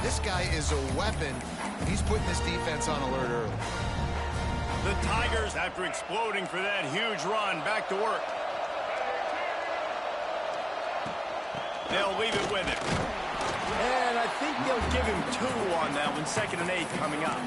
This guy is a weapon. He's putting this defense on alert early. The Tigers, after exploding for that huge run, back to work. They'll leave it with him. And I think they'll give him 2 on that one, 2nd and 8 coming up.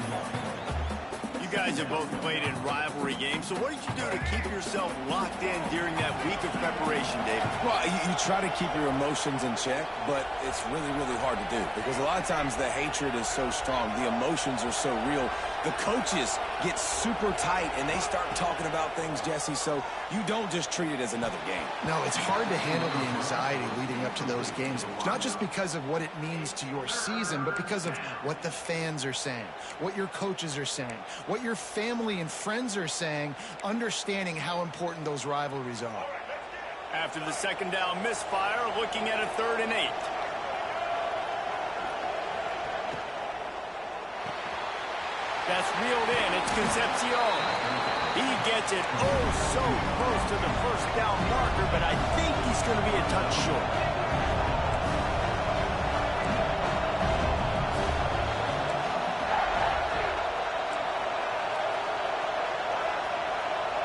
You guys have both played in rivalry games, so what did you do to keep yourself locked in during that week of preparation, David? Well, you try to keep your emotions in check, but it's really, really hard to do because a lot of times the hatred is so strong. The emotions are so real. The coaches get super tight, and they start talking about things, Jesse, so you don't just treat it as another game. No, it's hard to handle the anxiety leading up to those games, not just because of what it means to your season, but because of what the fans are saying, what your coaches are saying, what your family and friends are saying, understanding how important those rivalries are. After the 2nd down misfire, looking at a 3rd and 8. That's reeled in. It's Concepcion. He gets it so close to the 1st down marker, but I think he's going to be a touch short.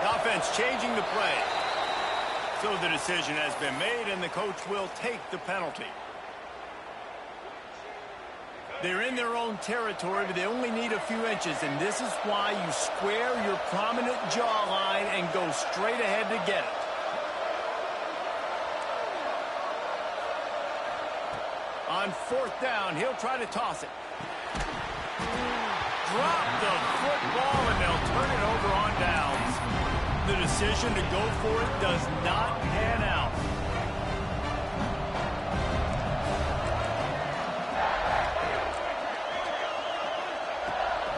The offense changing the play. So the decision has been made, and the coach will take the penalty. They're in their own territory, but they only need a few inches, and this is why you square your prominent jawline and go straight ahead to get it. On 4th down, he'll try to toss it. Drop the football, and they'll turn it over on downs. The decision to go for it does not pan out.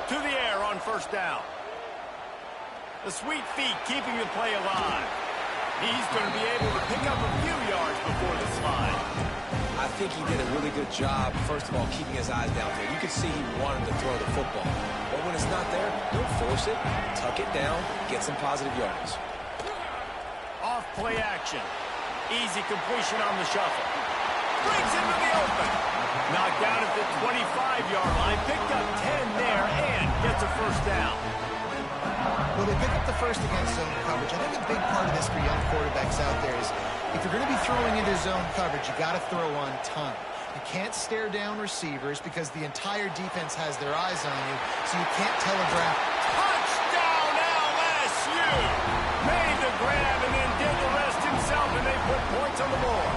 To the air on 1st down. The sweet feet keeping the play alive. He's going to be able to pick up a few yards before the slide. I think he did a really good job, first of all, keeping his eyes downfield. You could see he wanted to throw the football. But when it's not there, don't force it. Tuck it down, get some positive yards. Off play action. Easy completion on the shuffle. Brings into the open. Knocked down at the 25-yard line. Picked up 10 there and gets a 1st down. Well, they pick up the 1st against zone coverage. I think a big part of this for young quarterbacks out there is if you're going to be throwing into zone coverage, you got to throw on time. You can't stare down receivers because the entire defense has their eyes on you, so you can't telegraph. Touchdown LSU! Made the grab and then did the rest himself, and they put points on the board.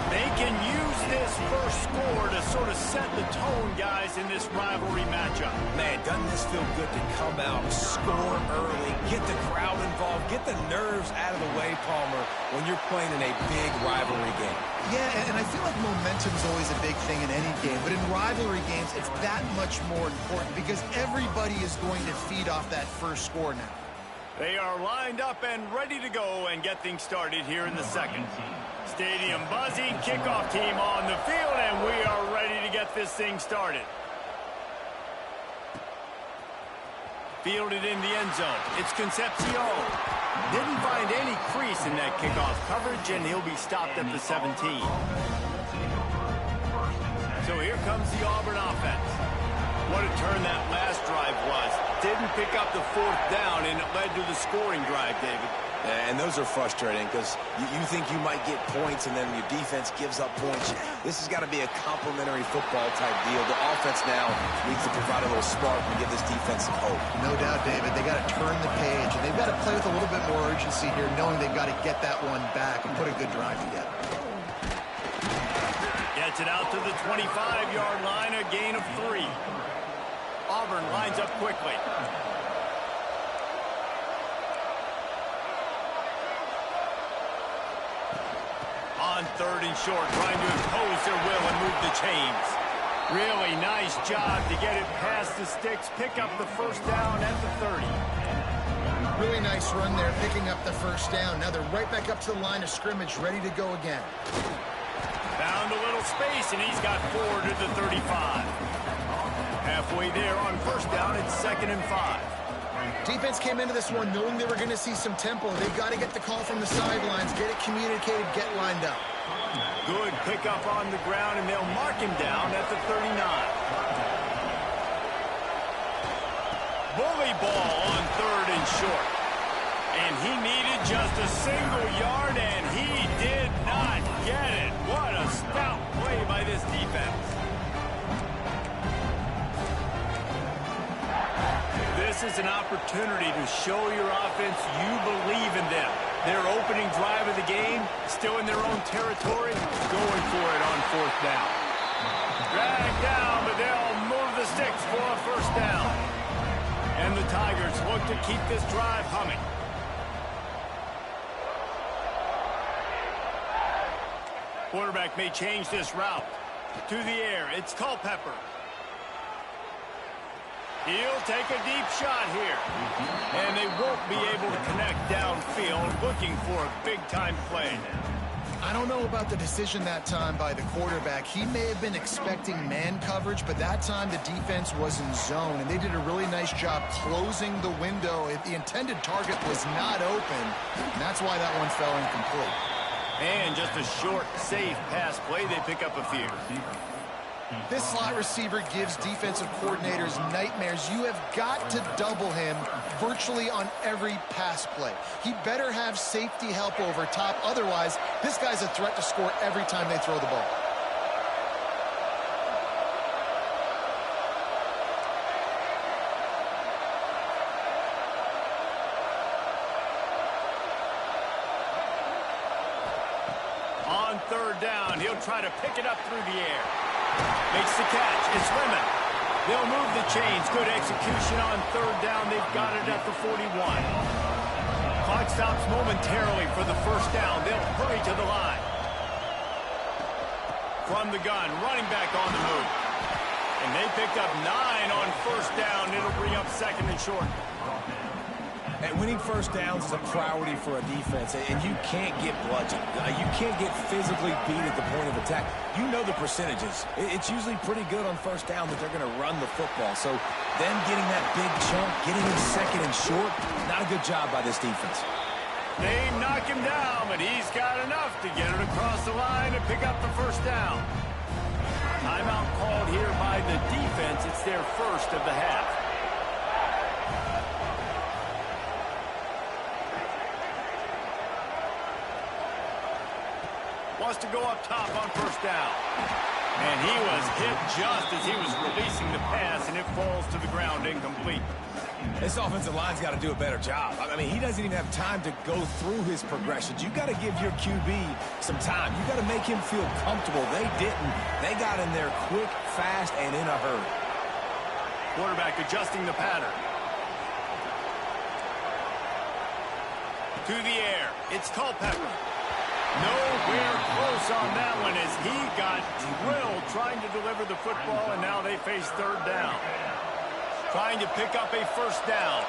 They can use this first score to sort of set the tone, guys, in this rivalry matchup. Man, doesn't this feel good to come out, score early, get the crowd involved, get the nerves out of the way, Palmer, when you're playing in a big rivalry game? Yeah, and I feel like momentum's always a big thing in any game, but in rivalry games, it's that much more important because everybody is going to feed off that first score now. They are lined up and ready to go and get things started here in the 2nd. Stadium buzzing, kickoff team on the field, and we are ready to get this thing started. Fielded in the end zone. It's Concepcion. Didn't find any crease in that kickoff coverage, and he'll be stopped at the 17. So here comes the Auburn offense. What a turn that last drive was. Didn't pick up the 4th down, and it led to the scoring drive, David. And those are frustrating because you think you might get points and then your defense gives up points. This has got to be a complementary football type deal. The offense now needs to provide a little spark and give this defense some hope. No doubt, David. They got to turn the page, and they've got to play with a little bit more urgency here, knowing they've got to get that one back and put a good drive together. Gets it out to the 25-yard line, a gain of 3. Auburn lines up quickly. On 3rd and short, trying to impose their will and move the chains. Really nice job to get it past the sticks, pick up the 1st down at the 30. Really nice run there, picking up the 1st down. Now they're right back up to the line of scrimmage, ready to go again. Found a little space, and he's got 4 to the 35. Halfway there on 1st down, it's 2nd and 5. Defense came into this one knowing they were going to see some tempo. They've got to get the call from the sidelines, get it communicated, get lined up. Good pickup on the ground, and they'll mark him down at the 39. Bully ball on 3rd and short. And he needed just a single yard, and he did not get it. What a stout play by this defense. This is an opportunity to show your offense you believe in them. Their opening drive of the game, still in their own territory, going for it on 4th down. Dragged down, but they'll move the sticks for a 1st down. And the Tigers look to keep this drive humming. Quarterback may change this route. To the air, it's Culpepper. He'll take a deep shot here. And they won't be able to connect downfield, looking for a big-time play. I don't know about the decision that time by the quarterback. He may have been expecting man coverage, but that time the defense was in zone, and they did a really nice job closing the window. The intended target was not open, and that's why that one fell incomplete. And just a short, safe pass play, they pick up a few. This slot receiver gives defensive coordinators nightmares. You have got to double him virtually on every pass play. He better have safety help over top. Otherwise, this guy's a threat to score every time they throw the ball. On 3rd down, he'll try to pick it up through the air. Makes the catch. It's Lemon. They'll move the chains. Good execution on 3rd down. They've got it at the 41. Clock stops momentarily for the 1st down. They'll hurry to the line. From the gun, running back on the move. And they picked up 9 on 1st down. It'll bring up 2nd and short. And winning 1st downs is a priority for a defense, and you can't get bludgeoned. You can't get physically beat at the point of attack. You know the percentages. It's usually pretty good on 1st down that they're going to run the football. So them getting that big chunk, getting him 2nd and short, not a good job by this defense. They knock him down, but he's got enough to get it across the line and pick up the 1st down. Timeout called here by the defense. It's their 1st of the half. Wants to go up top on 1st down. And he was hit just as he was releasing the pass, and it falls to the ground incomplete. This offensive line's got to do a better job. I mean, he doesn't even have time to go through his progressions. You got to give your QB some time. You got to make him feel comfortable. They didn't. They got in there quick, fast, and in a hurry. Quarterback adjusting the pattern. To the air. It's Culpepper. Nowhere close on that one as he got drilled trying to deliver the football, and now they face 3rd down. Trying to pick up a 1st down.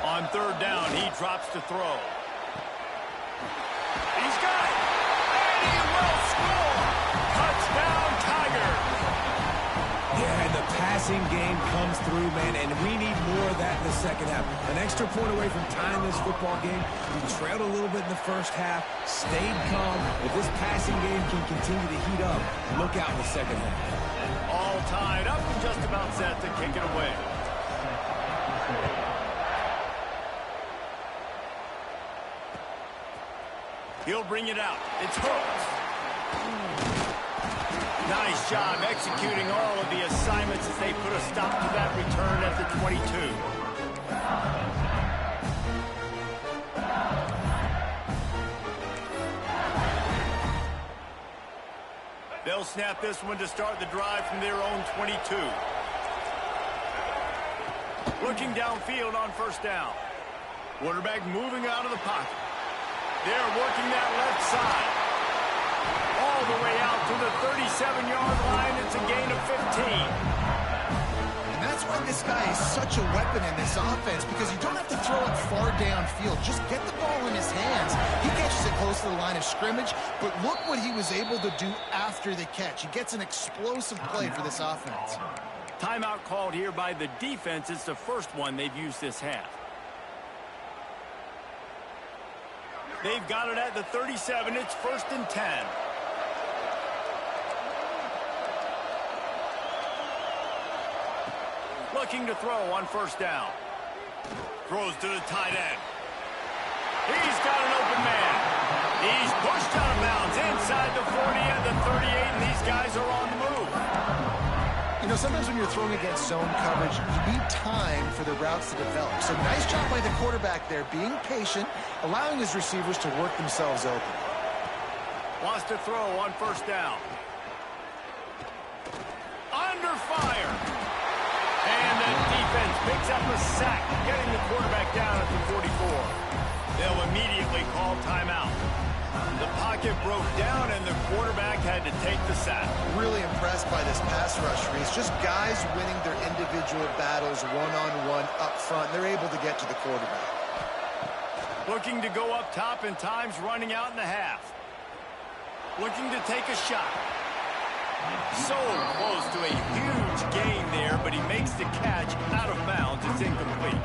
On 3rd down, he drops to throw. He's got it! And he will score! Touchdown, Tigers! Yeah, and the passing game comes through, man, and we need more of that in the 2nd half. An extra point away from tying this football game. We trailed a little bit in the 1st half, stayed calm. If this passing game can continue to heat up, look out in the 2nd half. All tied up and just about set to kick it away. He'll bring it out. It's Hooks. Nice job executing all of the assignments as they put a stop to that return at the 22. They'll snap this one to start the drive from their own 22. Looking downfield on 1st down. Quarterback moving out of the pocket. They're working that left side. All the way out to the 37-yard line. It's a gain of 15. And that's why this guy is such a weapon in this offense, because you don't have to throw it far downfield. Just get the ball in his hands. He catches it close to the line of scrimmage, but look what he was able to do after the catch. He gets an explosive play for this offense. timeout called here by the defense. It's the first one they've used this half. They've got it at the 37. It's 1st and 10. Looking to throw on 1st down. Throws to the tight end. He's got an open man. He's pushed out of bounds inside the 40 and the 38, and these guys are on the move. You know, sometimes when you're throwing against zone coverage, you need time for the routes to develop. So nice job by the quarterback there, being patient, allowing his receivers to work themselves open. Wants to throw on 1st down. Under fire. And the defense picks up a sack, getting the quarterback down at the 44. They'll immediately call timeout. The pocket broke down, and the quarterback had to take the sack. Really impressed by this pass rush, Reese. Just guys winning their individual battles one-on-one up front. They're able to get to the quarterback. Looking to go up top, and time's running out in the half. Looking to take a shot. So close to a huge gain there, but he makes the catch out of bounds. It's incomplete.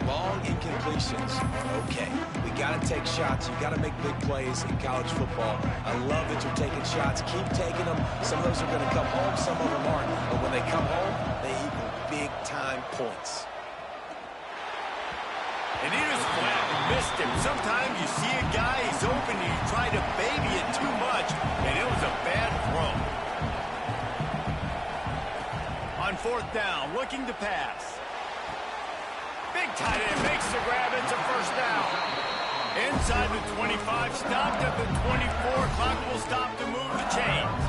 Long incompletions. Okay, we got to take shots. You got to make big plays in college football. I love that you're taking shots. Keep taking them. Some of those are going to come home. Some of them aren't. But when they come home, they equal big-time points. And he just flat missed him. Sometimes you see a guy, he's open, and you try to baby it too much, and it was a bad throw. On 4th down, looking to pass. Big tight end makes the grab. It's a 1st down. Inside the 25, stopped at the 24. Clock will stop to move the chains.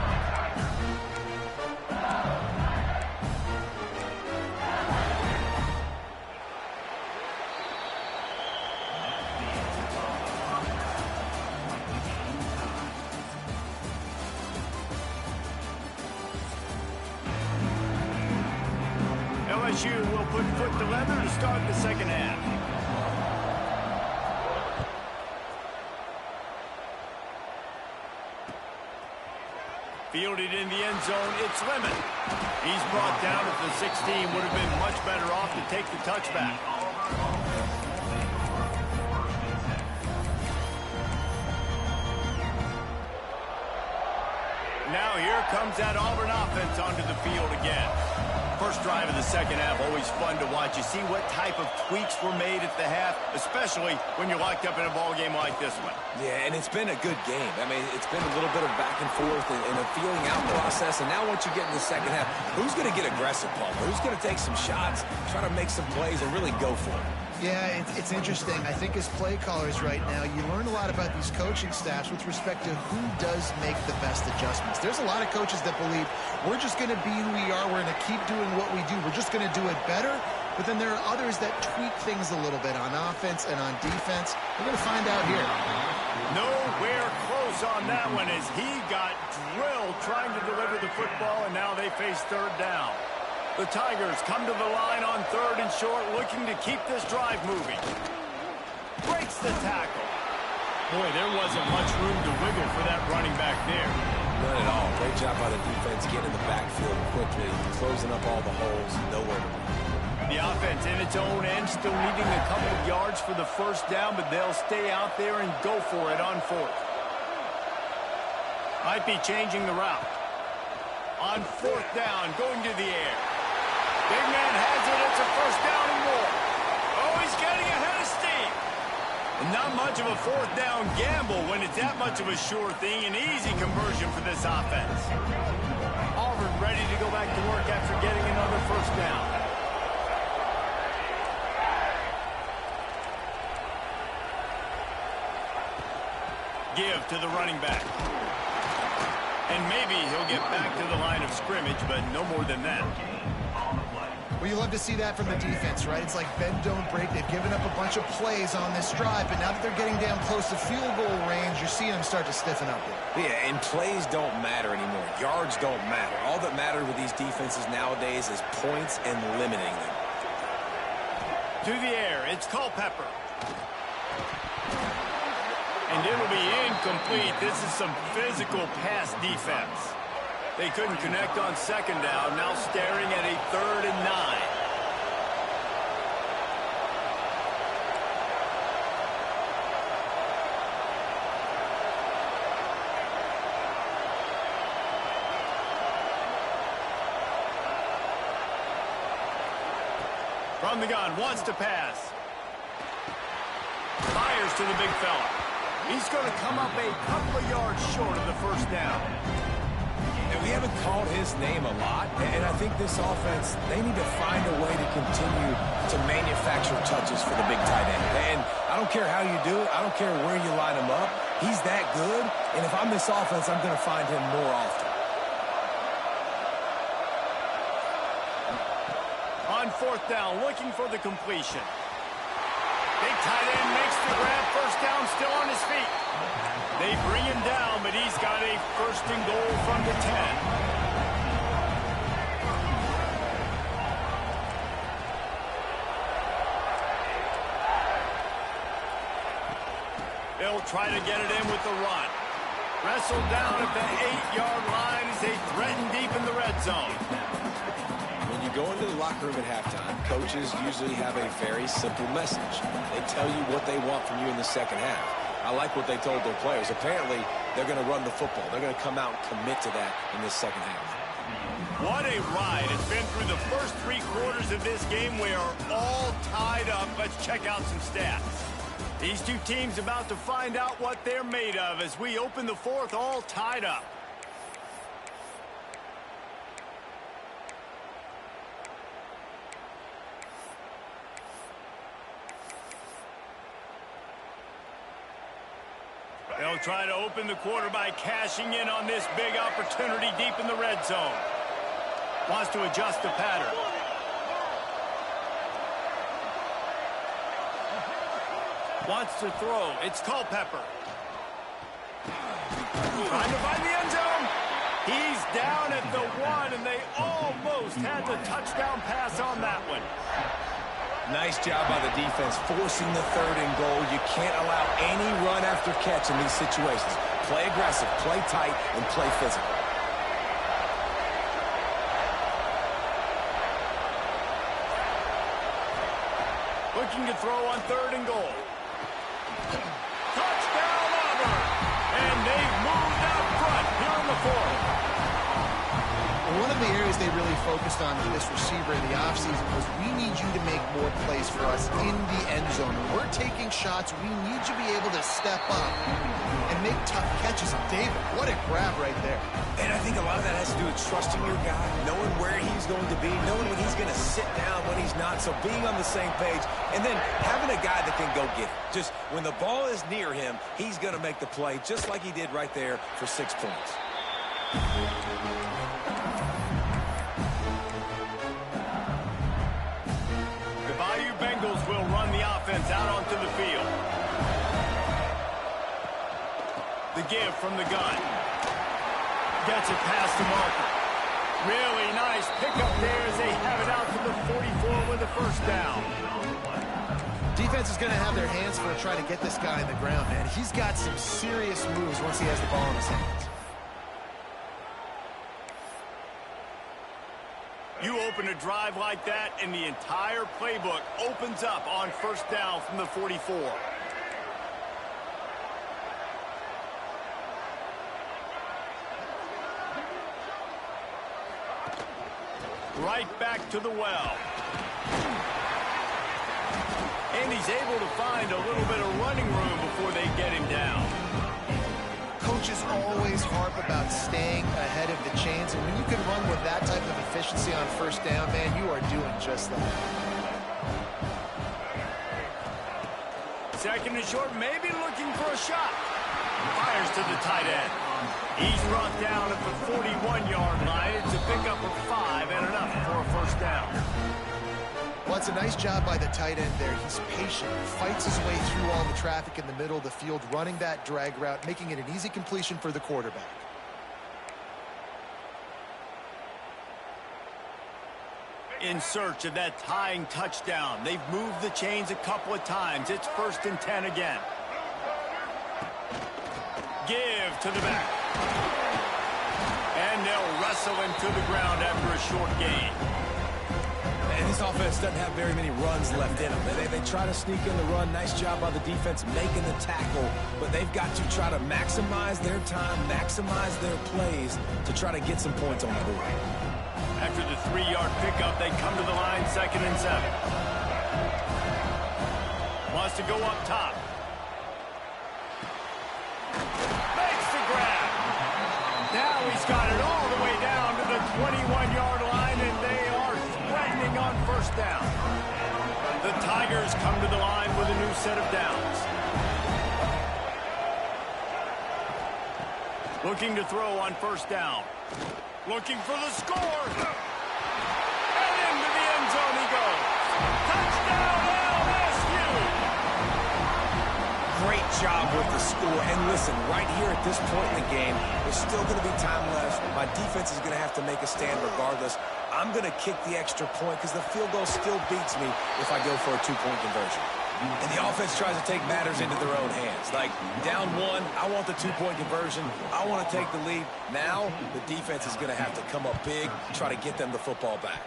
LSU will put foot to leather to start the 2nd half. Fielded in the end zone, it's Lemon. He's brought down at the 16. Would have been much better off to take the touchback. Now here comes that Auburn offense onto the field again. First drive of the 2nd half, always fun to watch. You see what type of tweaks were made at the half, especially when you're locked up in a ball game like this one. Yeah, and it's been a good game. I mean, it's been a little bit of back and forth and a feeling out process. And now once you get in the 2nd half, who's going to get aggressive, Paul? Who's going to take some shots, try to make some plays, and really go for it? Yeah, it's interesting. I think as play callers right now, you learn a lot about these coaching staffs with respect to who does make the best adjustments. There's a lot of coaches that believe we're just going to be who we are. We're going to keep doing what we do. We're just going to do it better. But then there are others that tweak things a little bit on offense and on defense. We're going to find out here. Nowhere close on that one as he got drilled trying to deliver the football, and now they face 3rd down. The Tigers come to the line on 3rd and short, looking to keep this drive moving. Breaks the tackle. Boy, there wasn't much room to wiggle for that running back there. None at all. Great job by the defense getting in the backfield quickly, closing up all the holes, nowhere to run. The offense in its own end, still needing a couple of yards for the 1st down, but they'll stay out there and go for it on 4th. Might be changing the route. On 4th down, going to the air. Big man has it. It's a 1st down and more. Oh, he's getting ahead of steam. And not much of a 4th down gamble when it's that much of a sure thing. An easy conversion for this offense. Auburn ready to go back to work after getting another 1st down. Give to the running back. And maybe he'll get back to the line of scrimmage, but no more than that. Well, you love to see that from the defense, right? It's like bend, don't break. They've given up a bunch of plays on this drive, but now that they're getting down close to field goal range, you're seeing them start to stiffen up here. Yeah, and plays don't matter anymore. Yards don't matter. All that matters with these defenses nowadays is points and limiting them. To the air, it's Culpepper. And it'll be incomplete. This is some physical pass defense. They couldn't connect on second down, now staring at a 3rd and 9. From the gun, wants to pass. Fires to the big fella. He's going to come up a couple of yards short of the first down. And we haven't called his name a lot, and I think this offense, they need to find a way to continue to manufacture touches for the big tight end. And I don't care how you do it. I don't care where you line him up. He's that good, and if I'm this offense, I'm going to find him more often. On 4th down, looking for the completion. Big tight end makes the grab, first down, still on his feet. They bring him down, but he's got a 1st and goal from the 10. They'll try to get it in with the run. Wrestled down at the 8-yard line as they threaten deep in the red zone. When you go into the locker room at halftime, coaches usually have a very simple message. They tell you what they want from you in the second half. I like what they told their players. Apparently, they're going to run the football. They're going to come out and commit to that in this second half. What a ride. It's been through the first 3 quarters of this game. We are all tied up. Let's check out some stats. These two teams about to find out what they're made of as we open the 4th all tied up. They'll try to open the quarter by cashing in on this big opportunity deep in the red zone. Wants to adjust the pattern. Wants to throw. It's Culpepper. Trying to find the end zone. He's down at the 1, and they almost had the touchdown pass on that one. Nice job by the defense forcing the 3rd and goal. You can't allow any run after catch in these situations. Play aggressive, play tight, and play physical. Looking to throw on 3rd and goal. Touchdown, Auburn! And they've moved out front here in the 4th. One of the areas they really focused on with this receiver in the offseason was we need you to make more plays for us in the end zone. When we're taking shots, we need you to be able to step up and make tough catches. And David, what a grab right there. And I think a lot of that has to do with trusting your guy, knowing where he's going to be, knowing when he's going to sit down, when he's not. So being on the same page, and then having a guy that can go get it. Just when the ball is near him, he's going to make the play, just like he did right there for 6 points. Bengals will run the offense out onto the field. The give from the gun. Gets it past the marker. Really nice pickup there as they have it out to the 44 with a 1st down. Defense is going to have their hands full trying to get this guy in the ground, man. He's got some serious moves once he has the ball in his hands. You open a drive like that, and the entire playbook opens up on 1st down from the 44. Right back to the well. And he's able to find a little bit of running room before they get him down. Coaches always harp about staying ahead of the chains, and when you can run with that type of efficiency on 1st down, man, you are doing just that. 2nd and short, maybe looking for a shot. Fires to the tight end. He's brought down at the 41-yard line. It's a pickup of 5 and enough for a 1st down. Well, it's a nice job by the tight end there. He's patient, fights his way through all the traffic in the middle of the field, running that drag route, making it an easy completion for the quarterback. In search of that tying touchdown. They've moved the chains a couple of times. It's 1st and 10 again. Give to the back. And they'll wrestle him to the ground after a short gain. And this offense doesn't have very many runs left in them. They try to sneak in the run. Nice job by the defense making the tackle. But they've got to try to maximize their time, maximize their plays to try to get some points on the board. After the 3-yard pickup, they come to the line, 2nd and 7. Wants to go up top. Makes the grab. Now he's got it all the way down to the 21-yard line, and they are threatening on 1st down. The Tigers come to the line with a new set of downs. Looking to throw on 1st down. Looking for the score. And into the end zone he goes. Touchdown LSU! Great job with the score. And listen, right here at this point in the game, there's still going to be time left. My defense is going to have to make a stand regardless. I'm going to kick the extra point because the field goal still beats me if I go for a 2-point conversion. And the offense tries to take matters into their own hands. Like, down 1, I want the 2-point conversion. I want to take the lead. Now, the defense is going to have to come up big, try to get them the football back.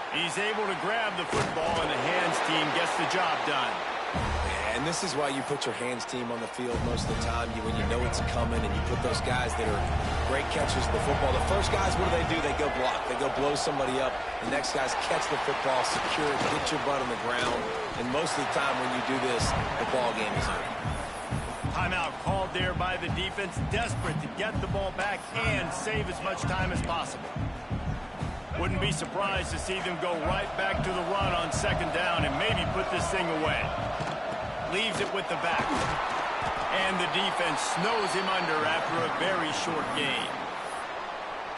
He's able to grab the football, and the hands team gets the job done. And this is why you put your hands team on the field most of the time. When you know it's coming and you put those guys that are great catchers of the football. The first guys, what do? They go block. They go blow somebody up. The next guys catch the football, secure it, hit your butt on the ground. And most of the time when you do this, the ball game is over. Timeout called there by the defense, desperate to get the ball back and save as much time as possible. Wouldn't be surprised to see them go right back to the run on 2nd down and maybe put this thing away. Leaves it with the back. And the defense snows him under after a very short gain.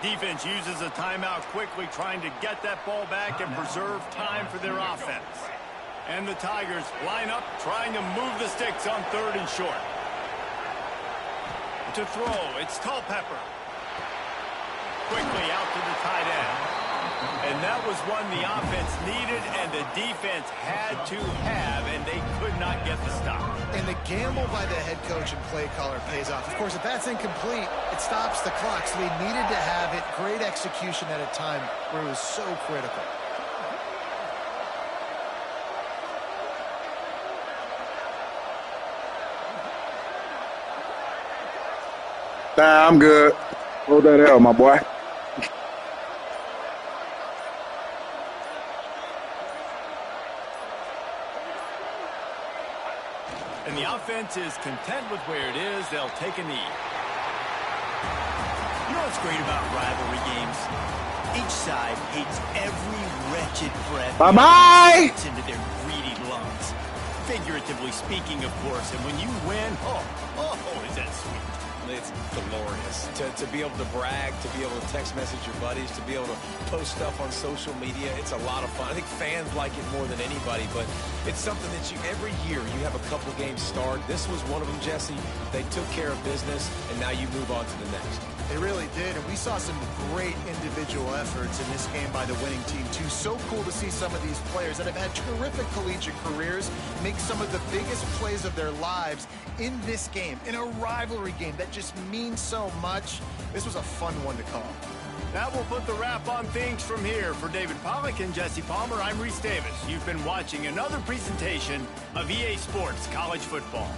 Defense uses a timeout quickly, trying to get that ball back and preserve time for their offense. And the Tigers line up, trying to move the sticks on 3rd and short. To throw, it's Culpepper. Quickly out to the tight end. And that was one the offense needed and the defense had to have, and they could not get the stop. And the gamble by the head coach and play caller pays off. Of course, if that's incomplete, it stops the clock. So they needed to have it. Great execution at a time where it was so critical. Nah, I'm good. Hold that L, my boy. And the offense is content with where it is. They'll take a knee. You know what's great about rivalry games? Each side hates every wretched breath Bye-bye! into their greedy lungs. Figuratively speaking, of course. And when you win, oh, is that sweet. It's glorious to be able to brag, to be able to text message your buddies, to be able to post stuff on social media. It's a lot of fun. I think fans like it more than anybody, but it's something that every year you have a couple games start. This was one of them, Jesse. They took care of business, and now you move on to the next. They really did, and we saw some great individual efforts in this game by the winning team, too. So cool to see some of these players that have had terrific collegiate careers make some of the biggest plays of their lives in this game, in a rivalry game that just means so much. This was a fun one to call. That will put the wrap on things from here. For David Pollack and Jesse Palmer, I'm Reese Davis. You've been watching another presentation of EA Sports College Football.